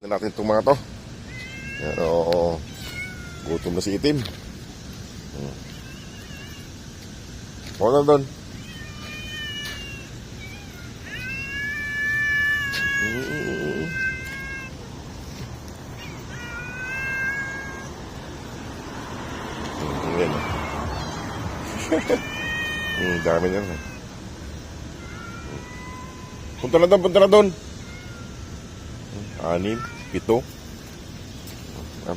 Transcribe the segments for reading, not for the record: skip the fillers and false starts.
Na natin itong mga to. Pero gutom na si Itim. O na doon. Yan. Dami na rin. Punta na doon, punta na doon. 6, 7.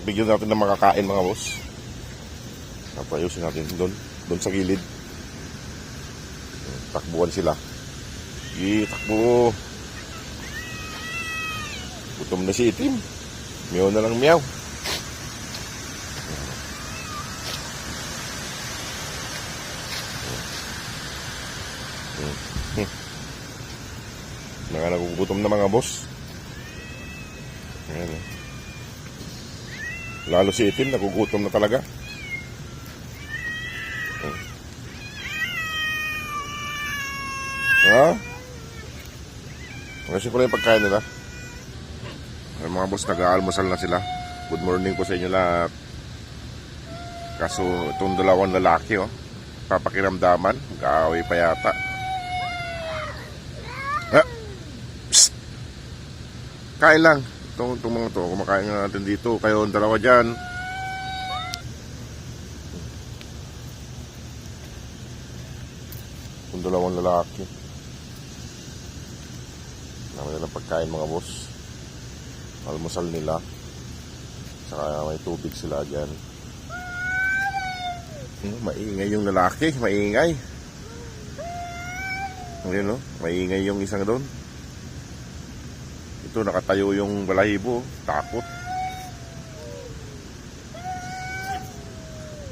Bigyan natin ng makakain mga boss. Napayusin natin doon sa gilid. Takbuhan sila. Takbo. Gutom na si Itim. Meow na lang meow. Mga nagugutom na mga boss. Ayan. Lalo si Itim, nagugutom na talaga. Ha? Kasi ko na yung pagkain nila. Ay, mga boss, nag-aalmusal na sila. Good morning po sa inyo lahat. Kaso itong dalawang lalaki, papakiramdaman, mag-aaway pa yata. Kain lang. Itong mga to, kumakain nga natin dito. Kayo ang dalawa dyan. Itong dalawang lalaki. Naman nilang pagkain mga boss. Almusal nila. Saka may tubig sila dyan. Maingay yung lalaki. Maingay. Ayun, maingay yung isang doon. Ito, nakatayo yung balahibo. Takot.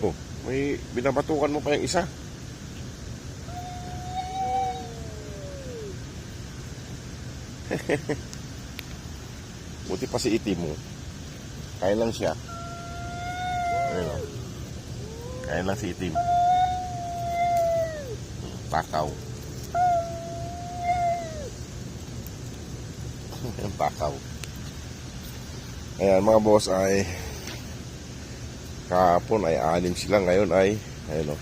Oh, may binabatukan mo pa yung isa. Buti pa si Itim mo. Kain lang siya. Ayun, kain lang si Itim. Takaw. Yung takaw. Ayan mga boss, ay kahapon ay 6 sila. Ngayon ay ayun,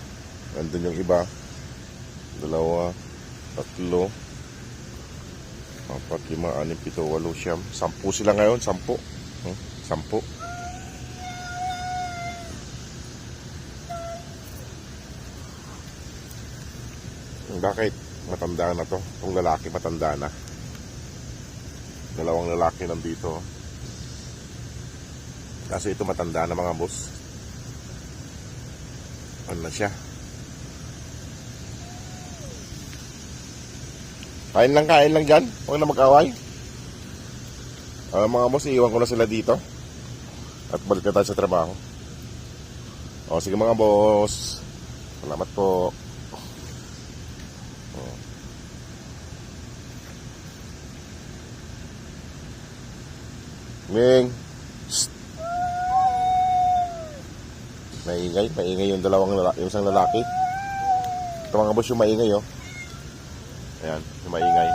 nandun yung iba. 2, 3, 4, 5, 6, 7, 8, 9, 10 sila ngayon. 10. 10. Bakit? Matanda na to. Itong lalaki matanda na. 2 lalaki nandito. Kasi ito matanda na mga boss. Ano na siya? Kain lang dyan. Huwag na mag-away. Mga boss, iiwan ko na sila dito. At balik na tayo sa trabaho. O sige mga boss. Salamat po. Ming. Maingay yung isang lalaki. Ito mga boss yung maingay, Ayan, yung maingay.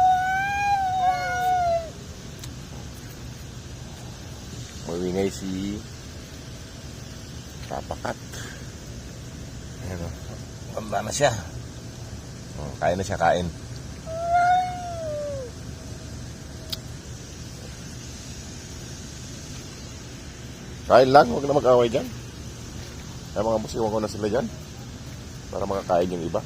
Maingay si Papakat. Ayan, tanda na siya. Kain na siya, kain. Kain lang, huwag na mag-away dyan. Kaya mga boss, iwan ko na sila dyan para makakain yung iba.